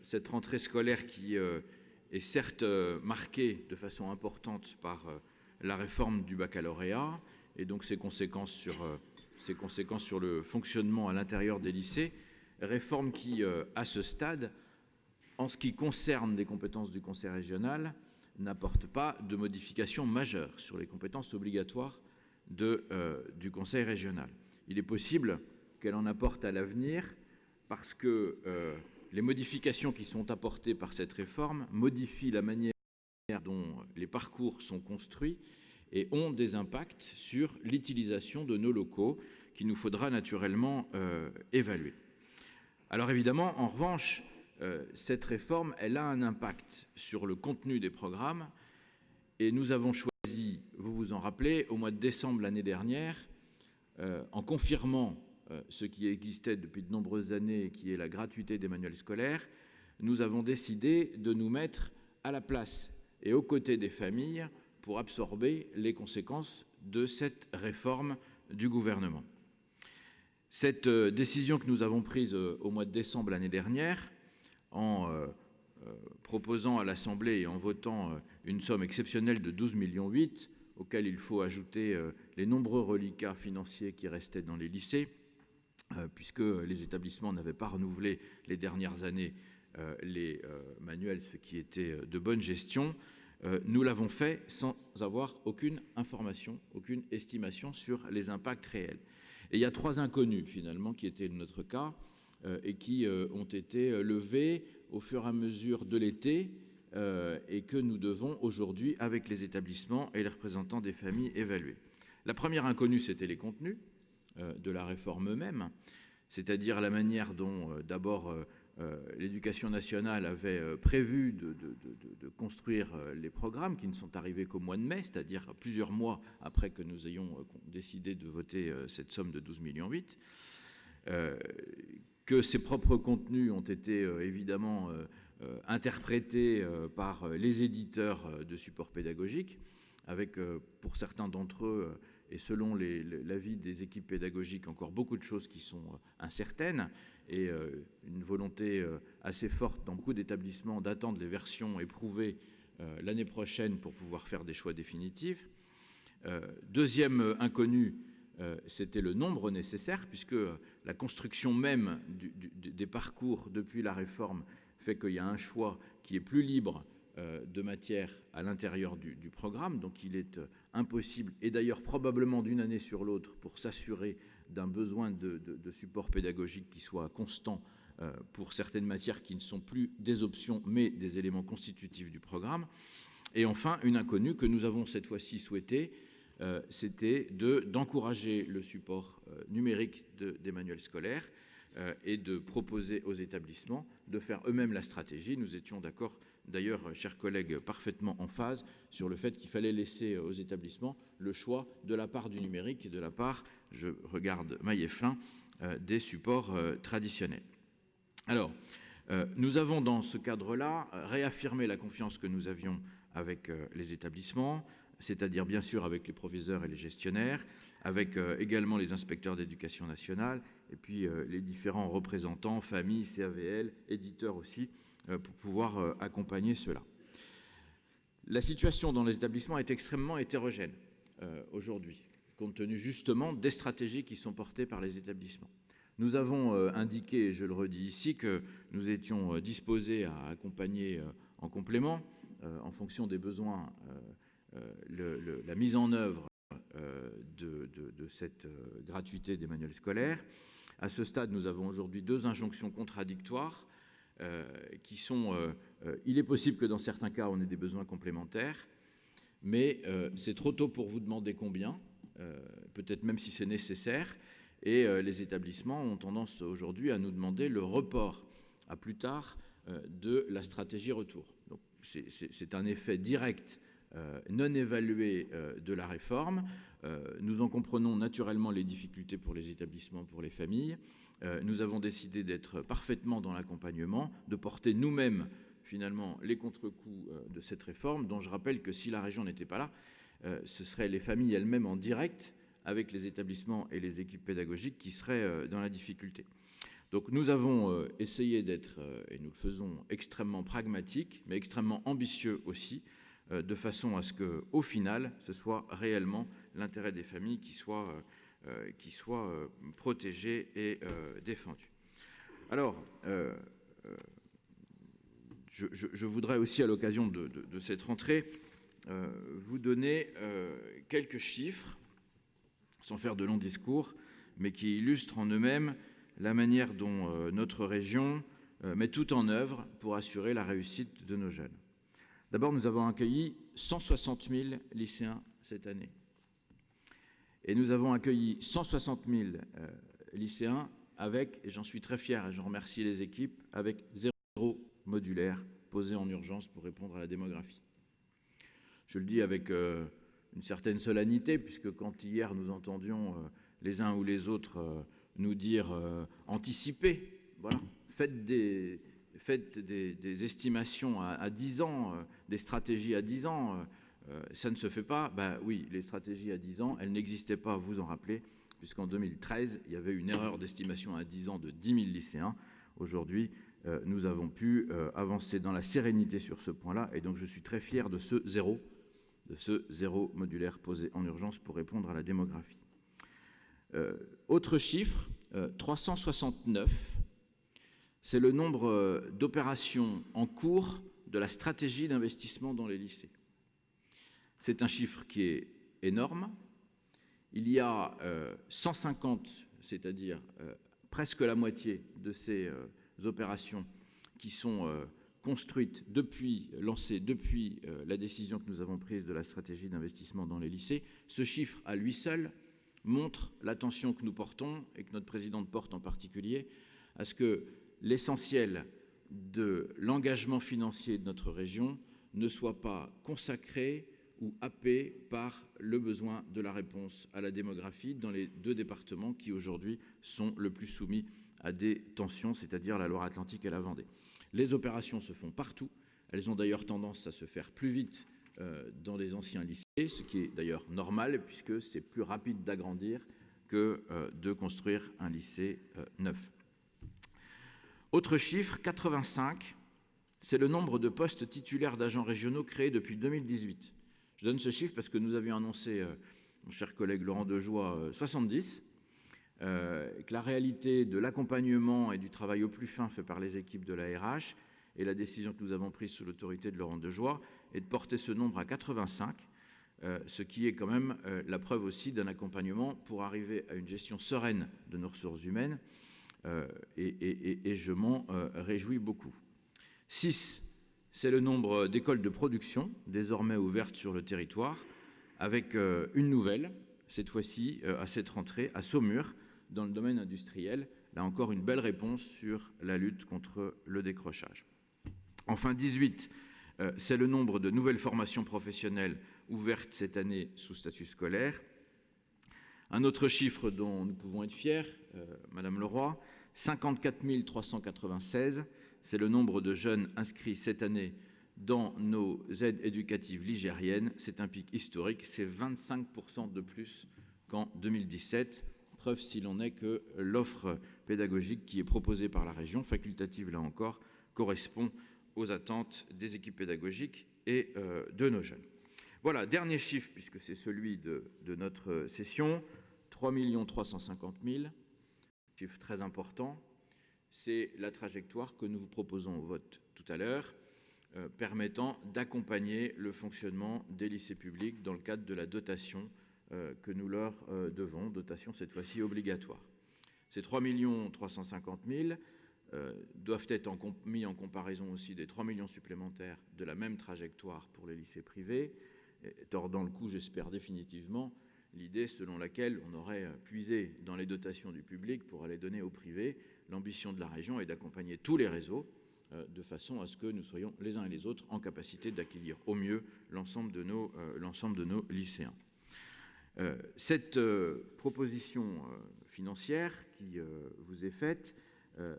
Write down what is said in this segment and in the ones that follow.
cette rentrée scolaire qui est certes marquée de façon importante par la réforme du baccalauréat et donc ses conséquences sur le fonctionnement à l'intérieur des lycées, réforme qui, à ce stade, en ce qui concerne les compétences du conseil régional, n'apporte pas de modification majeure sur les compétences obligatoires du conseil régional. Il est possible qu'elle en apporte à l'avenir parce que les modifications qui sont apportées par cette réforme modifient la manière dont les parcours sont construits et ont des impacts sur l'utilisation de nos locaux qu'il nous faudra naturellement évaluer. Alors évidemment, en revanche, cette réforme, elle a un impact sur le contenu des programmes et nous avons choisi, vous vous en rappelez, au mois de décembre l'année dernière, en confirmant ce qui existait depuis de nombreuses années, qui est la gratuité des manuels scolaires, nous avons décidé de nous mettre à la place et aux côtés des familles pour absorber les conséquences de cette réforme du gouvernement. Cette décision que nous avons prise au mois de décembre l'année dernière, en proposant à l'Assemblée et en votant une somme exceptionnelle de 12,8 millions, auquel il faut ajouter les nombreux reliquats financiers qui restaient dans les lycées, puisque les établissements n'avaient pas renouvelé les dernières années les manuels, ce qui était de bonne gestion. Nous l'avons fait sans avoir aucune information, aucune estimation sur les impacts réels. Et il y a 3 inconnus, finalement, qui étaient notre cas et qui ont été levés au fur et à mesure de l'été et que nous devons aujourd'hui, avec les établissements et les représentants des familles, évaluer. La première inconnue, c'était les contenus de la réforme eux-mêmes, c'est-à-dire la manière dont, d'abord, l'Éducation nationale avait prévu de construire les programmes qui ne sont arrivés qu'au mois de mai, c'est-à-dire plusieurs mois après que nous ayons décidé de voter cette somme de 12,8 millions, que ses propres contenus ont été évidemment interprétés par les éditeurs de supports pédagogiques, avec pour certains d'entre eux, et selon l'avis des équipes pédagogiques, encore beaucoup de choses qui sont incertaines, et une volonté assez forte dans beaucoup d'établissements d'attendre les versions éprouvées l'année prochaine pour pouvoir faire des choix définitifs. Deuxième inconnu, c'était le nombre nécessaire, puisque la construction même des parcours depuis la réforme fait qu'il y a un choix qui est plus libre de matière à l'intérieur du programme, donc il est impossible, et d'ailleurs probablement d'une année sur l'autre, pour s'assurer d'un besoin de support pédagogique qui soit constant pour certaines matières qui ne sont plus des options, mais des éléments constitutifs du programme. Et enfin, une inconnue que nous avons cette fois-ci souhaité, c'était d'encourager le support numérique des manuels scolaires et de proposer aux établissements de faire eux-mêmes la stratégie. Nous étions d'accord, d'ailleurs, chers collègues, parfaitement en phase sur le fait qu'il fallait laisser aux établissements le choix de la part du numérique et de la part, je regarde Mailleflin, des supports traditionnels. Alors, nous avons dans ce cadre-là réaffirmé la confiance que nous avions avec les établissements, c'est-à-dire bien sûr avec les proviseurs et les gestionnaires, avec également les inspecteurs d'éducation nationale, et puis les différents représentants, familles, CAVL, éditeurs aussi, pour pouvoir accompagner cela. La situation dans les établissements est extrêmement hétérogène aujourd'hui, compte tenu justement des stratégies qui sont portées par les établissements. Nous avons indiqué, et je le redis ici, que nous étions disposés à accompagner en complément, en fonction des besoins, la mise en œuvre de cette gratuité des manuels scolaires. À ce stade, nous avons aujourd'hui 2 injonctions contradictoires qui sont il est possible que dans certains cas, on ait des besoins complémentaires, mais c'est trop tôt pour vous demander combien, peut-être même si c'est nécessaire, et les établissements ont tendance aujourd'hui à nous demander le report à plus tard de la stratégie retour. Donc c'est un effet direct non évalué de la réforme. Nous en comprenons naturellement les difficultés pour les établissements, pour les familles. Nous avons décidé d'être parfaitement dans l'accompagnement, de porter nous-mêmes finalement les contre-coups de cette réforme, dont je rappelle que si la région n'était pas là, ce seraient les familles elles-mêmes en direct avec les établissements et les équipes pédagogiques qui seraient dans la difficulté. Donc nous avons essayé d'être, et nous le faisons, extrêmement pragmatiques, mais extrêmement ambitieux aussi, de façon à ce qu'au final, ce soit réellement l'intérêt des familles qui soit protégé et défendu. Alors, je voudrais aussi, à l'occasion de cette rentrée, vous donner quelques chiffres, sans faire de longs discours, mais qui illustrent en eux-mêmes la manière dont notre région met tout en œuvre pour assurer la réussite de nos jeunes. D'abord, nous avons accueilli 160 000 lycéens cette année. Et nous avons accueilli 160 000 lycéens avec, et j'en suis très fier et j'en remercie les équipes, avec 0 modulaire posé en urgence pour répondre à la démographie. Je le dis avec une certaine solennité, puisque quand hier nous entendions les uns ou les autres nous dire anticipez, voilà, faites des estimations à 10 ans, des stratégies à 10 ans, ça ne se fait pas. Ben oui, les stratégies à 10 ans, elles n'existaient pas, vous en rappelez, puisqu'en 2013, il y avait une erreur d'estimation à 10 ans de 10 000 lycéens. Aujourd'hui, nous avons pu avancer dans la sérénité sur ce point-là, et donc je suis très fier de ce zéro modulaire posé en urgence pour répondre à la démographie. Autre chiffre, 369, c'est le nombre d'opérations en cours de la stratégie d'investissement dans les lycées. C'est un chiffre qui est énorme. Il y a 150, c'est-à-dire presque la moitié de ces opérations qui sont construites lancées depuis la décision que nous avons prise de la stratégie d'investissement dans les lycées. Ce chiffre, à lui seul, montre l'attention que nous portons, et que notre présidente porte en particulier, à ce que l'essentiel de l'engagement financier de notre région ne soit pas consacré ou happé par le besoin de la réponse à la démographie dans les 2 départements qui aujourd'hui sont le plus soumis à des tensions, c'est-à-dire la Loire-Atlantique et la Vendée. Les opérations se font partout, elles ont d'ailleurs tendance à se faire plus vite dans les anciens lycées, ce qui est d'ailleurs normal puisque c'est plus rapide d'agrandir que de construire un lycée neuf. Autre chiffre, 85, c'est le nombre de postes titulaires d'agents régionaux créés depuis 2018. Je donne ce chiffre parce que nous avions annoncé, mon cher collègue Laurent Dejoie, 70, que la réalité de l'accompagnement et du travail au plus fin fait par les équipes de la RH, et la décision que nous avons prise sous l'autorité de Laurent Dejoie est de porter ce nombre à 85, ce qui est quand même la preuve aussi d'un accompagnement pour arriver à une gestion sereine de nos ressources humaines, et je m'en réjouis beaucoup. 6, c'est le nombre d'écoles de production désormais ouvertes sur le territoire, avec une nouvelle, cette fois-ci, à cette rentrée, à Saumur, dans le domaine industriel. Là encore, une belle réponse sur la lutte contre le décrochage. Enfin, 18, c'est le nombre de nouvelles formations professionnelles ouvertes cette année sous statut scolaire. Un autre chiffre dont nous pouvons être fiers, Madame Leroy, 54 396, c'est le nombre de jeunes inscrits cette année dans nos aides éducatives ligériennes. C'est un pic historique, c'est 25% de plus qu'en 2017. Preuve, s'il en est, que l'offre pédagogique qui est proposée par la région, facultative là encore, correspond aux attentes des équipes pédagogiques et de nos jeunes. Voilà, dernier chiffre, puisque c'est celui de notre session, 3 350 000, chiffre très important. C'est la trajectoire que nous vous proposons au vote tout à l'heure, permettant d'accompagner le fonctionnement des lycées publics dans le cadre de la dotation que nous leur devons, dotation cette fois-ci obligatoire. Ces 3 350 000 doivent être mis en comparaison aussi des 3 millions supplémentaires de la même trajectoire pour les lycées privés, tordant le cou, j'espère définitivement, l'idée selon laquelle on aurait puisé dans les dotations du public pour aller donner au privé. L'ambition de la région est d'accompagner tous les réseaux de façon à ce que nous soyons les uns et les autres en capacité d'accueillir au mieux l'ensemble de nos lycéens. Cette proposition financière qui vous est faite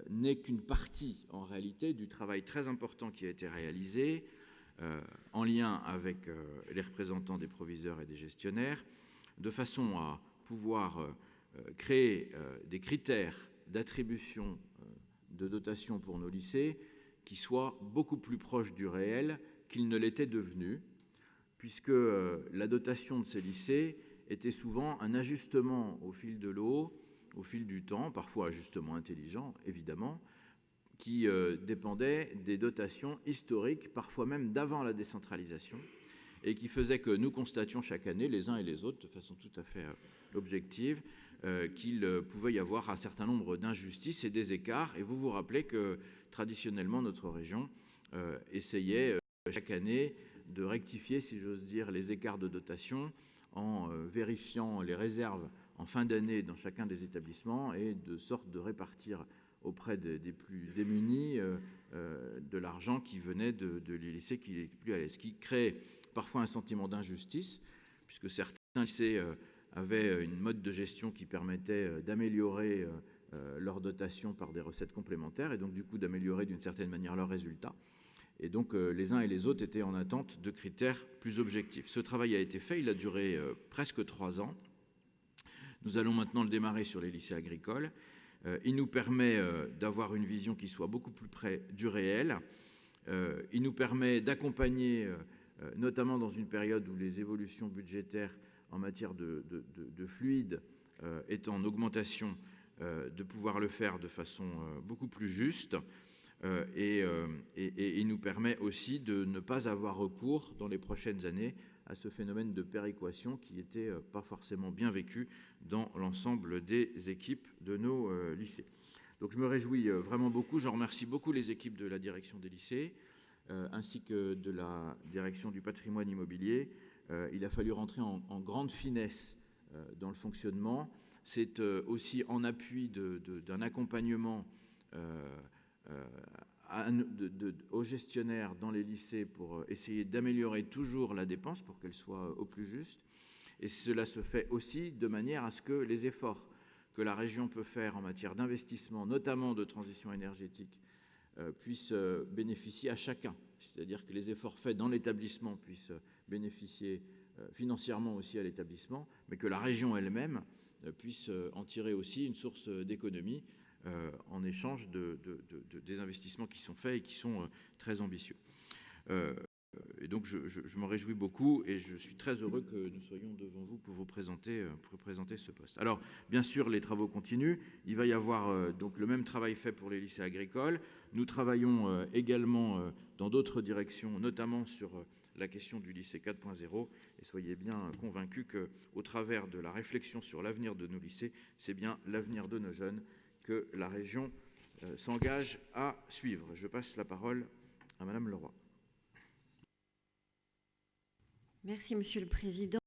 n'est qu'une partie, en réalité, du travail très important qui a été réalisé en lien avec les représentants des proviseurs et des gestionnaires, de façon à pouvoir créer des critères d'attribution de dotation pour nos lycées qui soit beaucoup plus proche du réel qu'il ne l'était devenu, puisque la dotation de ces lycées était souvent un ajustement au fil de l'eau, au fil du temps, parfois ajustement intelligent, évidemment, qui dépendait des dotations historiques, parfois même d'avant la décentralisation, et qui faisait que nous constations chaque année, les uns et les autres, de façon tout à fait objective, qu'il pouvait y avoir un certain nombre d'injustices et des écarts. Et vous vous rappelez que, traditionnellement, notre région essayait chaque année de rectifier, si j'ose dire, les écarts de dotation en vérifiant les réserves en fin d'année dans chacun des établissements et de sorte de répartir auprès des plus démunis de l'argent qui venait de les lycées qui n'étaient plus à l'aise, ce qui crée parfois un sentiment d'injustice, puisque certains lycées avaient une mode de gestion qui permettait d'améliorer leur dotation par des recettes complémentaires et donc du coup d'améliorer d'une certaine manière leurs résultats. Et donc les uns et les autres étaient en attente de critères plus objectifs. Ce travail a été fait, il a duré presque 3 ans. Nous allons maintenant le démarrer sur les lycées agricoles. Il nous permet d'avoir une vision qui soit beaucoup plus près du réel. Il nous permet d'accompagner, notamment dans une période où les évolutions budgétaires en matière de fluide est en augmentation, de pouvoir le faire de façon beaucoup plus juste. Et il nous permet aussi de ne pas avoir recours dans les prochaines années à ce phénomène de péréquation qui n'était pas forcément bien vécu dans l'ensemble des équipes de nos lycées. Donc je me réjouis vraiment beaucoup, j'en remercie beaucoup les équipes de la direction des lycées, ainsi que de la direction du patrimoine immobilier. Il a fallu rentrer en grande finesse dans le fonctionnement. C'est aussi en appui d'un accompagnement aux gestionnaires dans les lycées pour essayer d'améliorer toujours la dépense pour qu'elle soit au plus juste. Et cela se fait aussi de manière à ce que les efforts que la région peut faire en matière d'investissement, notamment de transition énergétique, puissent bénéficier à chacun. C'est-à-dire que les efforts faits dans l'établissement puissent bénéficier financièrement aussi à l'établissement, mais que la région elle-même puisse en tirer aussi une source d'économie en échange des investissements qui sont faits et qui sont très ambitieux. Et donc je m'en réjouis beaucoup et je suis très heureux que nous soyons devant vous pour vous présenter ce poste. Alors bien sûr les travaux continuent, il va y avoir donc le même travail fait pour les lycées agricoles. Nous travaillons également dans d'autres directions, notamment sur la question du lycée 4.0 et soyez bien convaincus qu'au travers de la réflexion sur l'avenir de nos lycées, c'est bien l'avenir de nos jeunes que la région s'engage à suivre. Je passe la parole à Madame Leroy. Merci Monsieur le Président.